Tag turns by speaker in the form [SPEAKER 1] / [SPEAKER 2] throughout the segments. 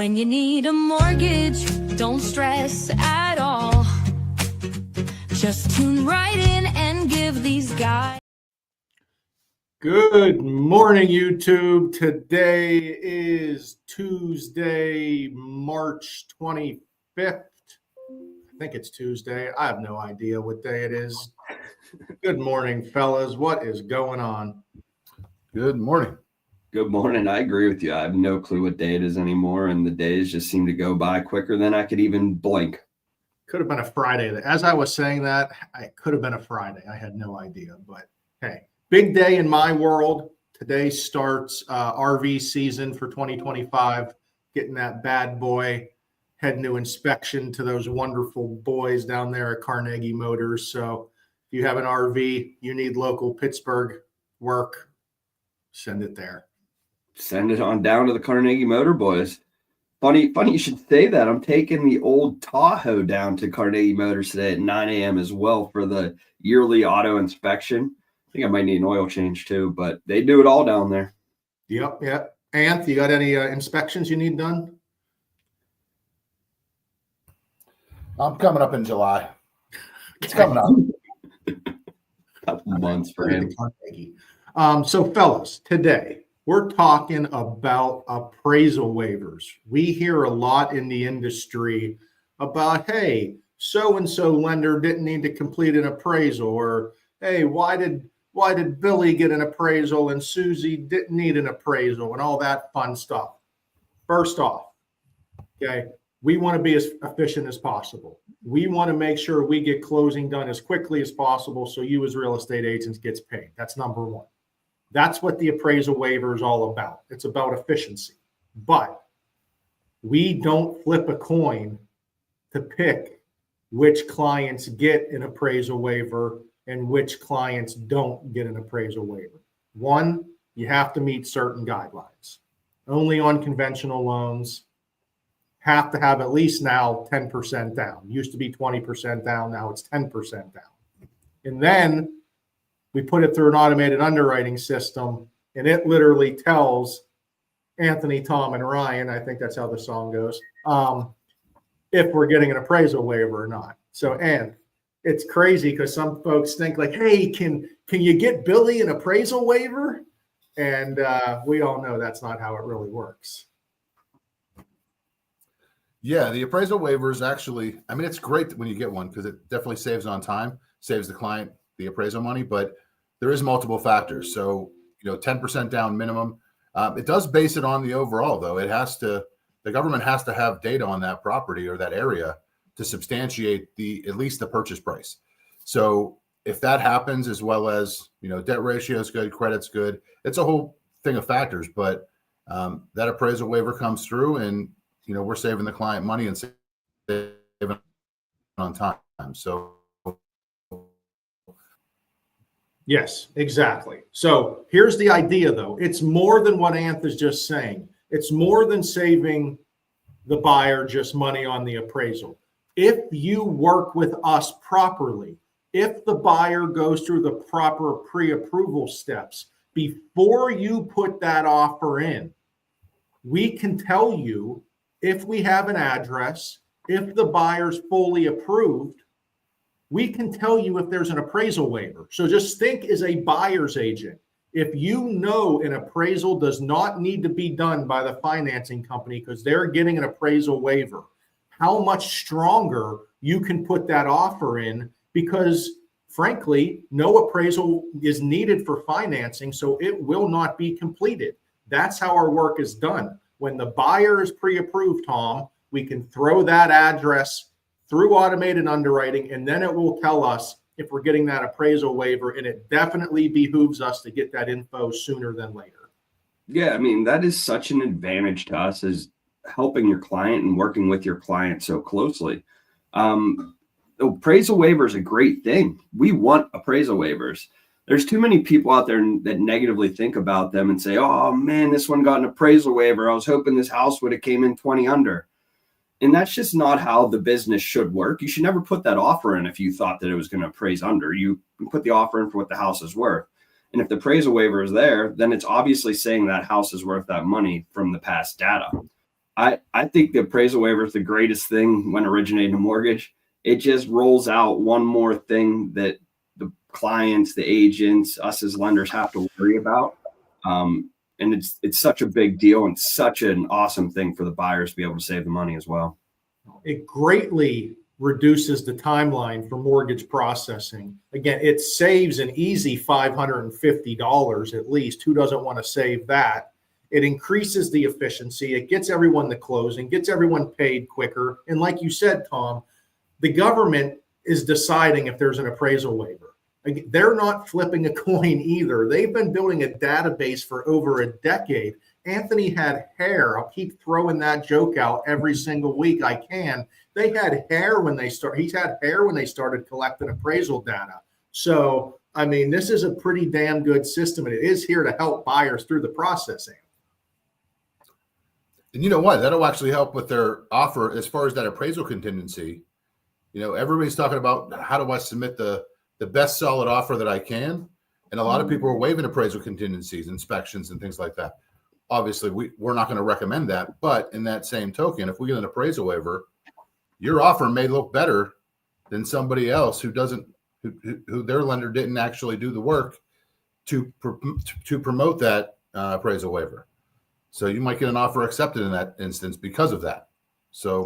[SPEAKER 1] When you need a mortgage, don't stress at all. Just tune right in and give these guys.
[SPEAKER 2] Good morning, YouTube. Today is Tuesday, March 25th. I think it's Tuesday. I have no idea what day it is. Good morning, fellas. What is going on?
[SPEAKER 3] Good morning.
[SPEAKER 4] Good morning. I agree with you. I have no clue what day it is anymore, and the days just seem to go by quicker than I could even blink.
[SPEAKER 2] Could have been a Friday. As I was saying that, it could have been a Friday. I had no idea, but hey, big day in my world. Today starts RV season for 2025, getting that bad boy, heading to inspection to those wonderful boys down there at Carnegie Motors. So if you have an RV, you need local Pittsburgh work, send it there.
[SPEAKER 4] Send it on down to the Carnegie Motor Boys. Funny you should say that. I'm taking the old Tahoe down to Carnegie Motors today at 9 a.m. as well for the yearly auto inspection. I think I might need an oil change too, but they do it all down there.
[SPEAKER 2] Yep. Anth, you got any inspections you need done?
[SPEAKER 3] I'm coming up in July. It's coming up.
[SPEAKER 4] Couple months for him.
[SPEAKER 2] So fellas, today we're talking about appraisal waivers. We hear a lot in the industry about, hey, so-and-so lender didn't need to complete an appraisal, or hey, why did Billy get an appraisal and Susie didn't need an appraisal, and all that fun stuff. First off, okay, we want to be as efficient as possible. We want to make sure we get closing done as quickly as possible so you as real estate agents gets paid. That's number one. That's what the appraisal waiver is all about. It's about efficiency. But we don't flip a coin to pick which clients get an appraisal waiver and which clients don't get an appraisal waiver. One, you have to meet certain guidelines. Only on conventional loans, have to have at least now 10% down. Used to be 20% down, now it's 10% down. And then we put it through an automated underwriting system, and it literally tells Anthony, Tom, and Ryan, I think that's how the song goes, if we're getting an appraisal waiver or not. So, and it's crazy because some folks think like, hey, can you get Billy an appraisal waiver? And we all know that's not how it really works.
[SPEAKER 3] Yeah, the appraisal waiver is actually, I mean, it's great when you get one because it definitely saves on time, saves the client the appraisal money, but there is multiple factors. So, 10% down minimum. It does base it on the overall, though. The government has to have data on that property or that area to substantiate at least the purchase price. So if that happens, as well as, debt ratio is good, credit's good, it's a whole thing of factors, but that appraisal waiver comes through and, we're saving the client money and saving on time. So
[SPEAKER 2] yes, exactly. So here's the idea, though. It's more than what Anth is just saying. It's more than saving the buyer just money on the appraisal. If you work with us properly, if the buyer goes through the proper pre-approval steps before you put that offer in, we can tell you if we have an address, if the buyer's fully approved, we can tell you if there's an appraisal waiver. So just think as a buyer's agent. If you know an appraisal does not need to be done by the financing company because they're getting an appraisal waiver, how much stronger you can put that offer in, because frankly, no appraisal is needed for financing, so it will not be completed. That's how our work is done. When the buyer is pre-approved, Tom, we can throw that address through automated underwriting, and then it will tell us if we're getting that appraisal waiver, and it definitely behooves us to get that info sooner than later.
[SPEAKER 4] Yeah, I mean, that is such an advantage to us as helping your client and working with your client so closely. Appraisal waiver is a great thing. We want appraisal waivers. There's too many people out there that negatively think about them and say, oh man, this one got an appraisal waiver. I was hoping this house would have came in 20 under. And that's just not how the business should work. You should never put that offer in if you thought that it was going to appraise under. You put the offer in for what the house is worth. And if the appraisal waiver is there, then it's obviously saying that house is worth that money from the past data. I think the appraisal waiver is the greatest thing when originating a mortgage. It just rolls out one more thing that the clients, the agents, us as lenders have to worry about. And it's such a big deal and such an awesome thing for the buyers to be able to save the money as well.
[SPEAKER 2] It greatly reduces the timeline for mortgage processing. Again, it saves an easy $550 at least. Who doesn't want to save that? It increases the efficiency. It gets everyone to closing, gets everyone paid quicker. And like you said, Tom, the government is deciding if there's an appraisal waiver. They're not flipping a coin either. They've been building a database for over a decade. Anthony had hair. I'll keep throwing that joke out every single week I can. They had hair when they started. He's had hair when they started collecting appraisal data. So, I mean, this is a pretty damn good system, and it is here to help buyers through the processing.
[SPEAKER 3] And you know what? That'll actually help with their offer as far as that appraisal contingency. You know, everybody's talking about how do I submit the best solid offer that I can? And a lot of people are waiving appraisal contingencies, inspections, and things like that. Obviously, we're not going to recommend that. But in that same token, if we get an appraisal waiver, your offer may look better than somebody else who doesn't, who their lender didn't actually do the work to promote that appraisal waiver. So you might get an offer accepted in that instance because of that. So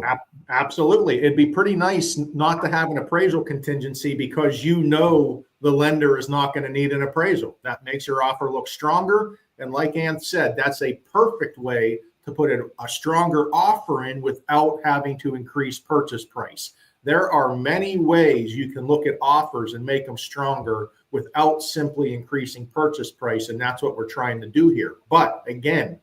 [SPEAKER 2] absolutely. It'd be pretty nice not to have an appraisal contingency because you know the lender is not going to need an appraisal. That makes your offer look stronger. And like Anth said, that's a perfect way to put a stronger offer in without having to increase purchase price. There are many ways you can look at offers and make them stronger without simply increasing purchase price. And that's what we're trying to do here. But again,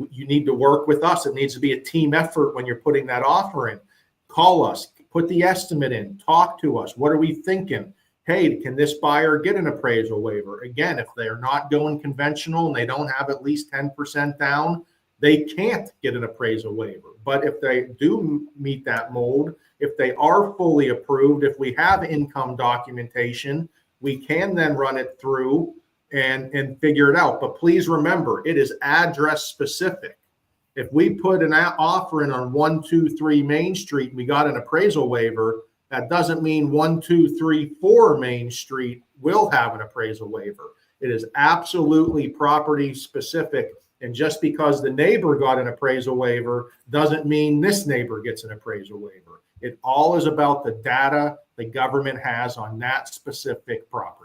[SPEAKER 2] you need to work with us. It needs to be a team effort when you're putting that offer in. Call us, put the estimate in, talk to us. What are we thinking? Hey, can this buyer get an appraisal waiver? Again, if they're not going conventional and they don't have at least 10% down, they can't get an appraisal waiver. But if they do meet that mold, if they are fully approved, if we have income documentation, we can then run it through and figure it out. But please remember, it is address specific. If we put an offer in on 123 Main Street and we got an appraisal waiver, that doesn't mean 1234 Main Street will have an appraisal waiver. It is absolutely property specific. And just because the neighbor got an appraisal waiver doesn't mean this neighbor gets an appraisal waiver. It all is about the data the government has on that specific property.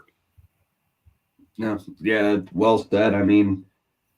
[SPEAKER 4] No, yeah, well said. I mean,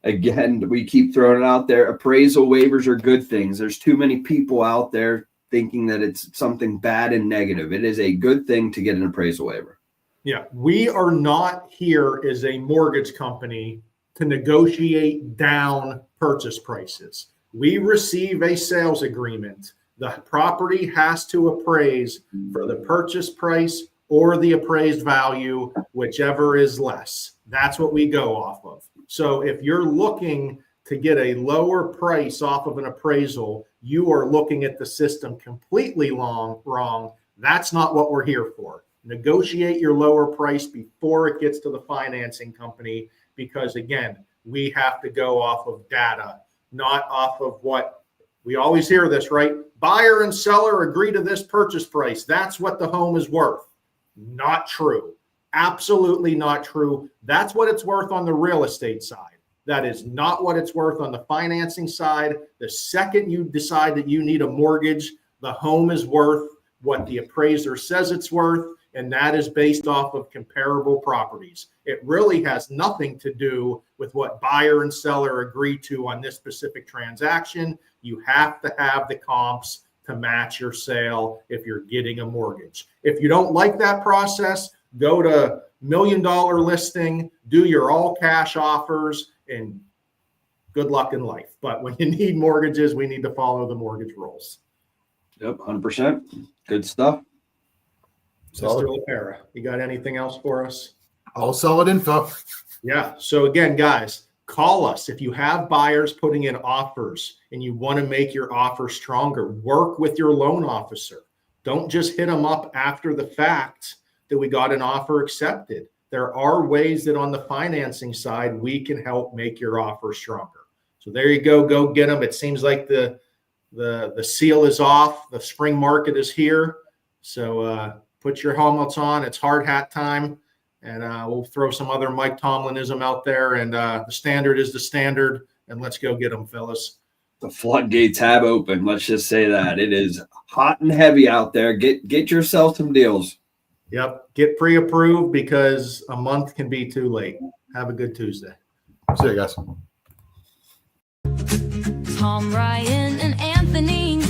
[SPEAKER 4] again, we keep throwing it out there. Appraisal waivers are good things. There's too many people out there thinking that it's something bad and negative. It is a good thing to get an appraisal waiver.
[SPEAKER 2] Yeah, we are not here as a mortgage company to negotiate down purchase prices. We receive a sales agreement. The property has to appraise for the purchase price or the appraised value, whichever is less. That's what we go off of. So if you're looking to get a lower price off of an appraisal, you are looking at the system completely wrong. That's not what we're here for. Negotiate your lower price before it gets to the financing company, because again, we have to go off of data, not off of what we always hear this, right? Buyer and seller agree to this purchase price. That's what the home is worth. Not true. Absolutely not true. That's what it's worth on the real estate side. That is not what it's worth on the financing side. The second you decide that you need a mortgage, the home is worth what the appraiser says it's worth, and that is based off of comparable properties. It really has nothing to do with what buyer and seller agree to on this specific transaction. You have to have the comps to match your sale if you're getting a mortgage. If you don't like that process, go to $1 million listing, do your all cash offers, and good luck in life. But when you need mortgages, we need to follow the mortgage rules.
[SPEAKER 4] Yep, 100%. Good stuff.
[SPEAKER 2] Mr. LaPera, you got anything else for us?
[SPEAKER 3] All solid info.
[SPEAKER 2] Yeah. So again, guys, call us if you have buyers putting in offers and you want to make your offer stronger. Work with your loan officer. Don't just hit them up after the fact that we got an offer accepted. There are ways that on the financing side, we can help make your offer stronger. So there you go. Go get them. It seems like the The seal is off. The spring market is here. So put your helmets on. It's hard hat time. And we'll throw some other Mike Tomlinism out there. And the standard is the standard. And let's go get them, fellas.
[SPEAKER 4] The floodgates have opened. Let's just say that. It is hot and heavy out there. Get yourself some deals.
[SPEAKER 2] Yep. Get pre-approved because a month can be too late. Have a good Tuesday.
[SPEAKER 3] See you guys.
[SPEAKER 1] Tom, Ryan, and Anthony